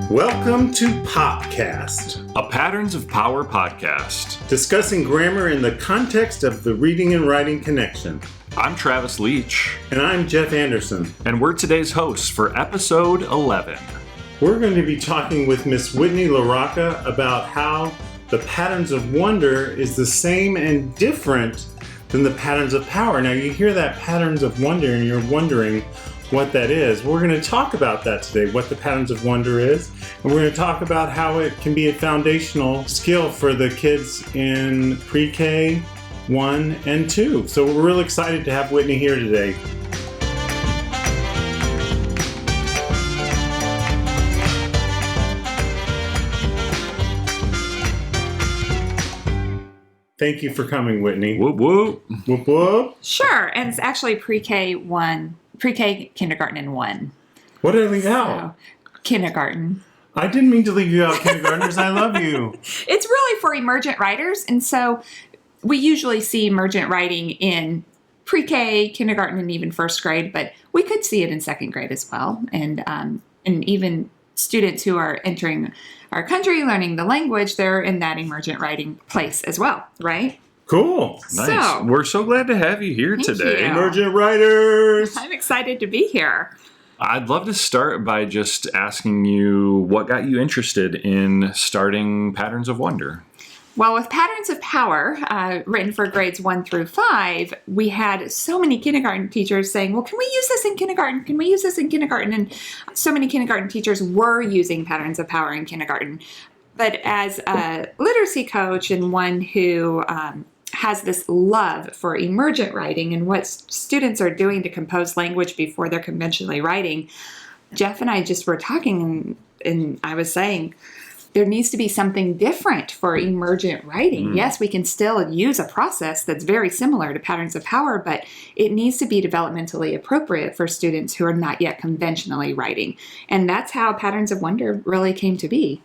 Welcome to POPcast, a Patterns of Power podcast, discussing grammar in the context of the reading and writing connection. I'm Travis Leach. And I'm Jeff Anderson. And we're today's hosts for Episode 11. We're going to be talking with Miss Whitney LaRocca about how the Patterns of Wonder is the same and different than the Patterns of Power. Now, you hear that Patterns of Wonder and you're wondering what that is. We're going to talk about that today, what the Patterns of Wonder is, and we're going to talk about how it can be a foundational skill for the kids in pre-K 1 and 2. So we're really excited to have Whitney here today. Thank you for coming, Whitney. Whoop, whoop. Whoop, whoop. Sure, and it's actually pre-K 1. Pre-K, kindergarten, and 1. What did I leave out? So, kindergarten. I didn't mean to leave you out, kindergartners. I love you. It's really for emergent writers, and so we usually see emergent writing in pre-K, kindergarten, and even first grade, but we could see it in second grade as well, and even students who are entering our country, learning the language, they're in that emergent writing place as well, right? Cool. Nice. So, we're so glad to have you here today. you. Emergent writers. I'm excited to be here. I'd love to start by just asking you what got you interested in starting Patterns of Wonder. Well, with Patterns of Power, written for grades 1 through 5, we had so many kindergarten teachers saying, well, can we use this in kindergarten? Can we use this in kindergarten? And so many kindergarten teachers were using Patterns of Power in kindergarten. But as a literacy coach and one who has this love for emergent writing and what students are doing to compose language before they're conventionally writing, Jeff and I just were talking, and I was saying, there needs to be something different for emergent writing. Yes, we can still use a process that's very similar to Patterns of Power, but it needs to be developmentally appropriate for students who are not yet conventionally writing. And that's how Patterns of Wonder really came to be.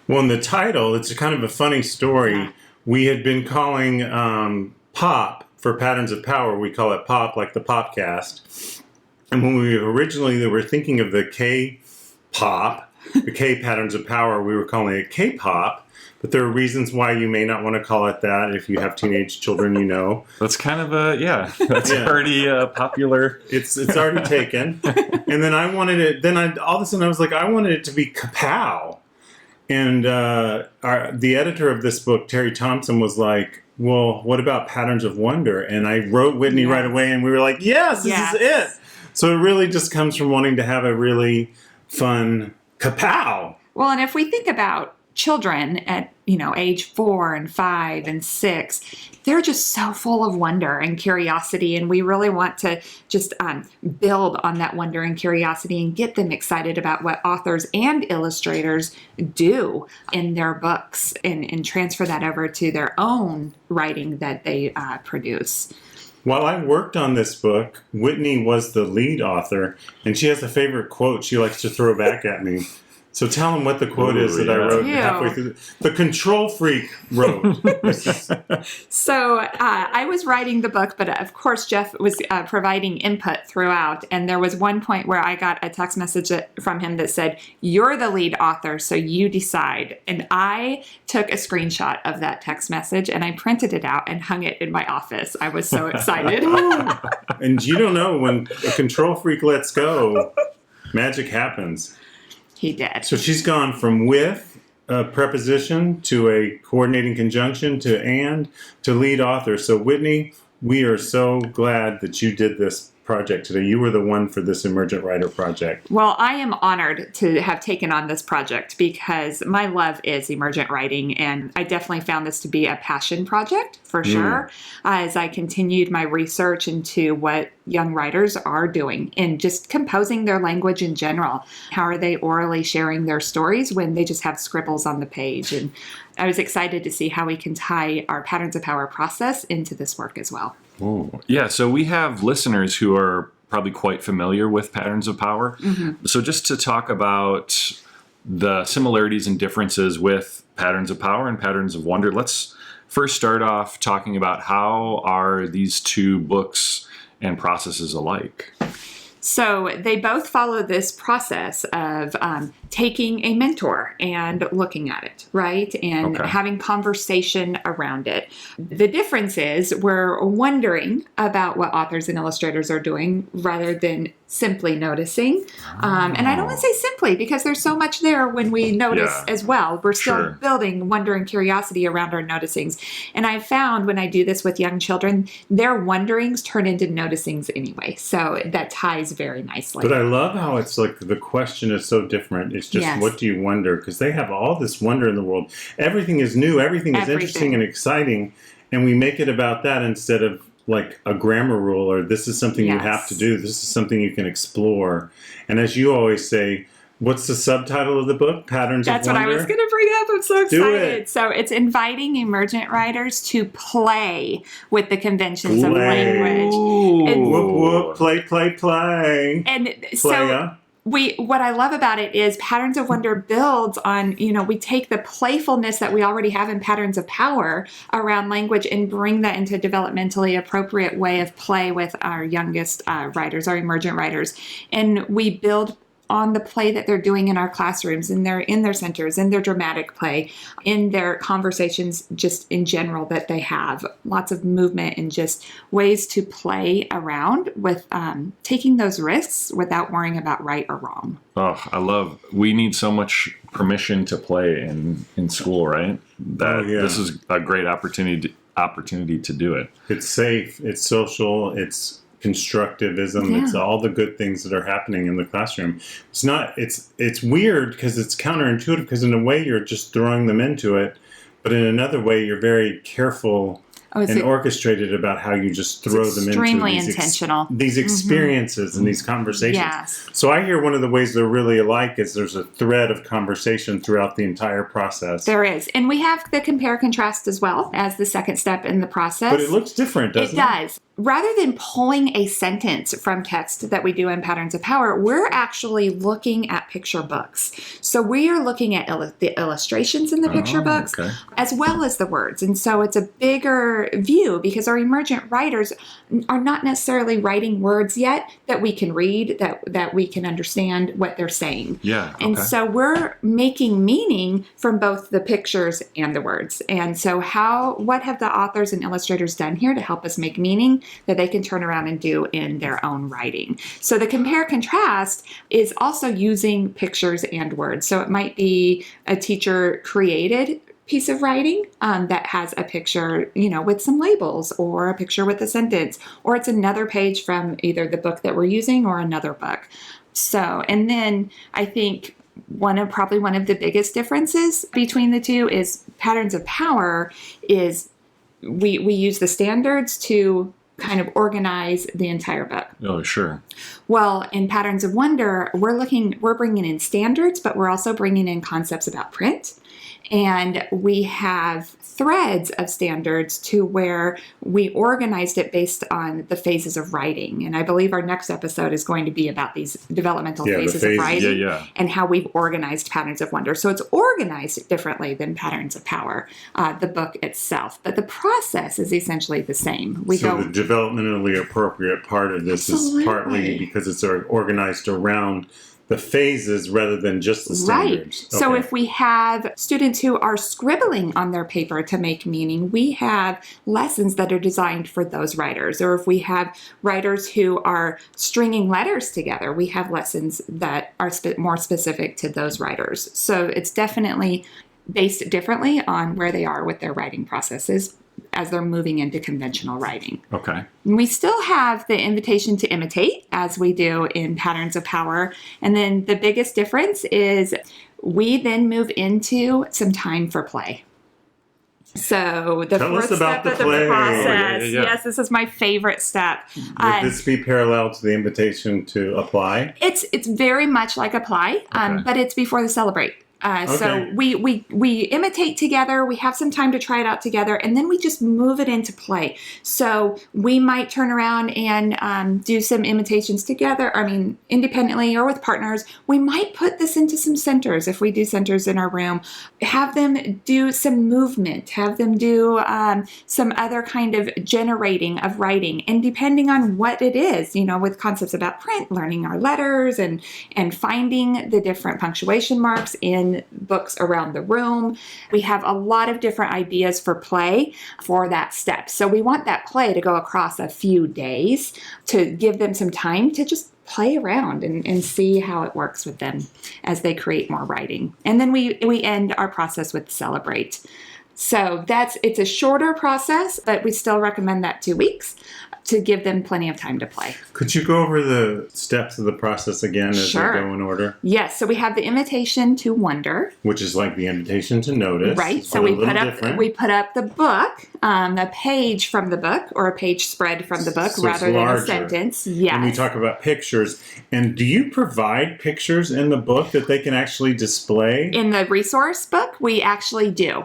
Well, in the title, it's kind of a funny story. Yeah. We had been calling POP for Patterns of Power. We call it POP, like the POPcast. And when we originally were thinking of the K-pop, the K Patterns of Power, we were calling it K-pop. But there are reasons why you may not want to call it that if you have teenage children, you know. That's kind of already popular. It's already taken. And then I wanted it, all of a sudden I was like, I wanted it to be Kapow. And the editor of this book, Terry Thompson, was like, well, what about Patterns of Wonder? And I wrote Whitney right away, and we were like, yes, this is it. So it really just comes from wanting to have a really fun kapow. Well, and if we think about children at, age 4 and 5 and 6, they're just so full of wonder and curiosity, and we really want to just build on that wonder and curiosity and get them excited about what authors and illustrators do in their books and transfer that over to their own writing that they produce. While I worked on this book, Whitney was the lead author, and she has a favorite quote she likes to throw back at me. So tell them what the quote is that I wrote halfway through. The control freak wrote. So I was writing the book, but of course Jeff was providing input throughout. And there was one point where I got a text message from him that said, "You're the lead author, so you decide." And I took a screenshot of that text message and I printed it out and hung it in my office. I was so excited. And you don't know, when a control freak lets go, magic happens. He did. So she's gone from with a preposition to a coordinating conjunction to and to lead author. So Whitney, we are so glad that you did this project today. You were the one for this Emergent Writer project. Well, I am honored to have taken on this project because my love is emergent writing, and I definitely found this to be a passion project for sure as I continued my research into what young writers are doing and just composing their language in general. How are they orally sharing their stories when they just have scribbles on the page? And I was excited to see how we can tie our Patterns of Power process into this work as well. Ooh. Yeah, so we have listeners who are probably quite familiar with Patterns of Power. Mm-hmm. So just to talk about the similarities and differences with Patterns of Power and Patterns of Wonder, let's first start off talking about how are these two books and processes alike? So they both follow this process of taking a mentor and looking at it, right? And having conversation around it. The difference is we're wondering about what authors and illustrators are doing rather than simply noticing. And I don't want to say simply because there's so much there when we notice as well. We're still building wonder and curiosity around our noticings. And I found when I do this with young children, their wonderings turn into noticings anyway. So that ties very nicely. But I love how it's like the question is so different. It's just, what do you wonder? Because they have all this wonder in the world. Everything is new. Everything is interesting and exciting. And we make it about that instead of like a grammar rule or this is something you have to do. This is something you can explore. And as you always say, what's the subtitle of the book? Patterns of Wonder? That's what I was going to bring up. I'm so excited. So it's inviting emergent writers to play with the conventions of language. And, whoop, whoop, play. And so what I love about it is Patterns of Wonder builds on, we take the playfulness that we already have in Patterns of Power around language and bring that into a developmentally appropriate way of play with our youngest writers, our emergent writers. And we build on the play that they're doing in our classrooms, in their centers, in their dramatic play, in their conversations just in general that they have. Lots of movement and just ways to play around with taking those risks without worrying about right or wrong. Oh, we need so much permission to play in school, right? This is a great opportunity to do it. It's safe, it's social, it's constructivism, it's all the good things that are happening in the classroom. It's weird because it's counterintuitive because in a way you're just throwing them into it, but in another way you're very careful and orchestrated about how you just throw them into extremely intentional. These experiences and these conversations. Yes. So I hear one of the ways they're really alike is there's a thread of conversation throughout the entire process. There is. And we have the compare contrast as well as the second step in the process. But it looks different, doesn't it? It does. Rather than pulling a sentence from text that we do in Patterns of Power, we're actually looking at picture books. So we are looking at the illustrations in the picture books as well as the words. And so it's a bigger view because our emergent writers are not necessarily writing words yet that we can read, that we can understand what they're saying. And so we're making meaning from both the pictures and the words. And so what have the authors and illustrators done here to help us make meaning that they can turn around and do in their own writing? So the compare contrast is also using pictures and words. So it might be a teacher created piece of writing that has a picture, with some labels or a picture with a sentence, or it's another page from either the book that we're using or another book. So, and then I think probably one of the biggest differences between the two is Patterns of Power is we use the standards to kind of organize the entire book. Oh, sure. Well, in Patterns of Wonder, we're bringing in standards, but we're also bringing in concepts about print. And we have threads of standards to where we organized it based on the phases of writing. And I believe our next episode is going to be about these developmental phases of writing and how we've organized Patterns of Wonder. So it's organized differently than Patterns of Power, the book itself. But the process is essentially the same. The developmentally appropriate part of this is partly because it's organized around the phases rather than just the standards. Right. So if we have students who are scribbling on their paper to make meaning, we have lessons that are designed for those writers. Or if we have writers who are stringing letters together, we have lessons that are more specific to those writers. So it's definitely based differently on where they are with their writing processes as they're moving into conventional writing. Okay. And we still have the invitation to imitate as we do in Patterns of Power. And then the biggest difference is we then move into some time for play. So the fourth step of the process. Yes, this is my favorite step. Would this be parallel to the invitation to apply? It's very much like apply, but it's before the celebrate. So we imitate together. We have some time to try it out together, and then we just move it into play. So we might turn around and do some imitations together. I mean, independently or with partners. We might put this into some centers if we do centers in our room. Have them do some movement. Have them do some other kind of generating of writing. And depending on what it is, with concepts about print, learning our letters and finding the different punctuation marks in books around the room. We have a lot of different ideas for play for that step. So we want that play to go across a few days to give them some time to just play around and see how it works with them as they create more writing. And then we end our process with celebrate. So it's a shorter process, but we still recommend that 2 weeks to give them plenty of time to play. Could you go over the steps of the process again as they go in order? Yes. So we have the invitation to wonder, which is like the invitation to notice. Right. So we put up the book, a page from the book, or a page spread from the book rather than a sentence. Yes. And we talk about pictures. And do you provide pictures in the book that they can actually display? In the resource book, we actually do.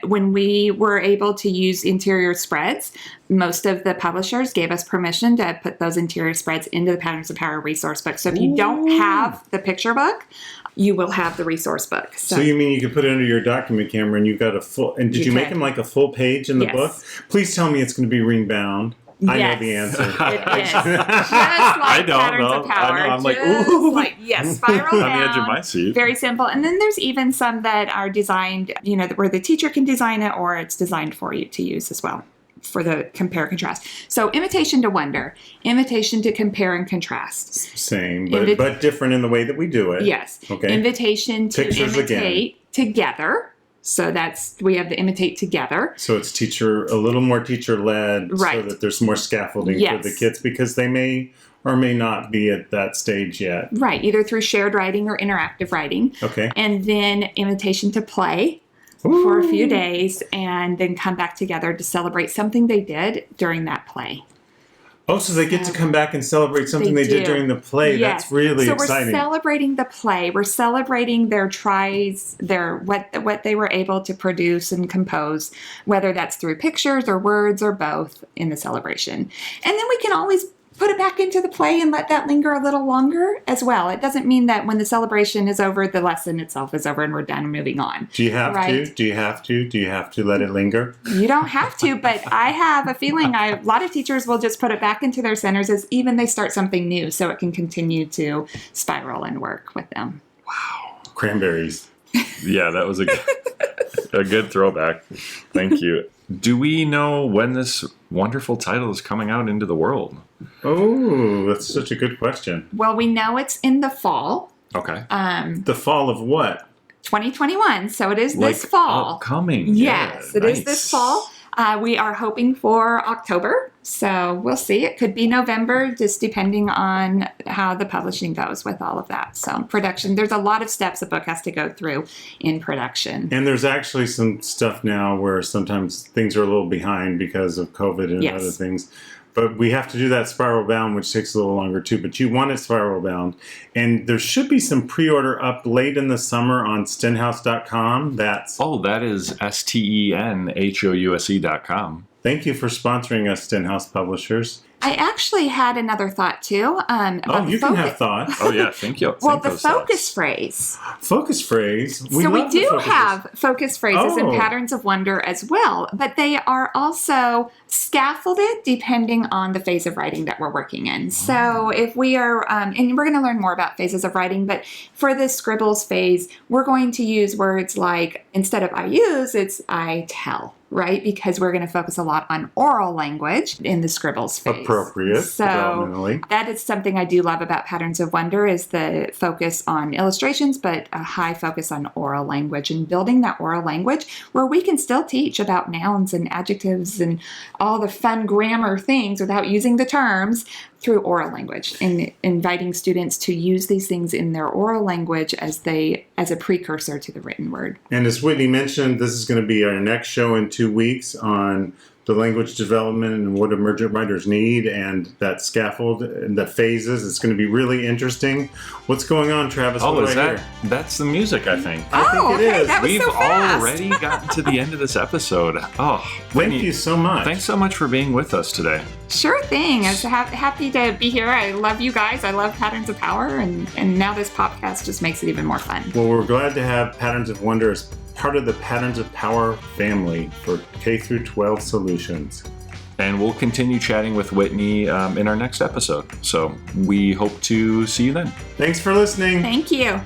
When we were able to use interior spreads, most of the publishers gave us permission to put those interior spreads into the Patterns of Power resource book. So if you don't have the picture book, you will have the resource book. So you mean you could put it under your document camera and you've got a full... And did you make them like a full page in the book? Please tell me it's going to be ring bound. I know the answer. It is. Just like Patterns of Power. I know. I'm like, ooh. Spiral down. On the edge of my seat. Very simple. And then there's even some that are designed, where the teacher can design it or it's designed for you to use as well for the compare contrast. So imitation to wonder, imitation to compare and contrast. Same, but different in the way that we do it. Yes. Okay. Invitation to Pictures imitate together. So we have the imitate together. So it's a little more teacher-led, so that there's more scaffolding for the kids because they may or may not be at that stage yet. Right, either through shared writing or interactive writing. Okay. And then invitation to play for a few days and then come back together to celebrate something they did during that play. Oh, so they get to come back and celebrate something they did during the play. Yes. That's really exciting. So we're celebrating the play. We're celebrating their tries, what they were able to produce and compose, whether that's through pictures or words or both in the celebration. And then we can always put it back into the play and let that linger a little longer as well. It doesn't mean that when the celebration is over, the lesson itself is over and we're done and moving on. Do you have to? Do you have to? Do you have to let it linger? You don't have to, but I have a feeling a lot of teachers will just put it back into their centers as even they start something new so it can continue to spiral and work with them. Wow. Cranberries. Yeah, that was a good throwback. Thank you. Do we know when this wonderful title is coming out into the world? Oh, that's such a good question. Well, we know it's in the fall. Okay. The fall of what? 2021. So it is this fall. Upcoming. Yes, it is this fall. We are hoping for October. So we'll see. It could be November, just depending on how the publishing goes with all of that. So production, there's a lot of steps a book has to go through in production. And there's actually some stuff now where sometimes things are a little behind because of COVID and other things. But we have to do that spiral bound, which takes a little longer too. But you want it spiral bound. And there should be some pre-order up late in the summer on stenhouse.com. That is STENHOUSE.com. Thank you for sponsoring us, Stenhouse Publishers. I actually had another thought too. You can have thoughts. Oh yeah, thank you. Well, the focus phrase. Focus phrase. We do have focus phrases and patterns of wonder as well, but they are also scaffolded depending on the phase of writing that we're working in. So if we are, and we're going to learn more about phases of writing, but for the scribbles phase, we're going to use words like, instead of I use, it's I tell. Right? Because we're going to focus a lot on oral language in the scribbles phase. Appropriate, so developmentally. That is something I do love about Patterns of Wonder is the focus on illustrations, but a high focus on oral language and building that oral language where we can still teach about nouns and adjectives and all the fun grammar things without using the terms through oral language and inviting students to use these things in their oral language as a precursor to the written word. And as Whitney mentioned, this is going to be our next show in 2 weeks on the language development and what emergent writers need and that scaffold and the phases. It's going to be really interesting. What's going on, Travis? Oh, What is do I that? hear? That's the music, I think. I think it is. That was We've so fast. already gotten to the end of this episode. Oh, Thank Whitney, you so much. Thanks so much for being with us today. Sure thing. I was happy to be here. I love you guys. I love Patterns of Power, and now this podcast just makes it even more fun. Well, we're glad to have Patterns of Wonder as part of the Patterns of Power family for K through 12 solutions. And we'll continue chatting with Whitney in our next episode. So we hope to see you then. Thanks for listening. Thank you.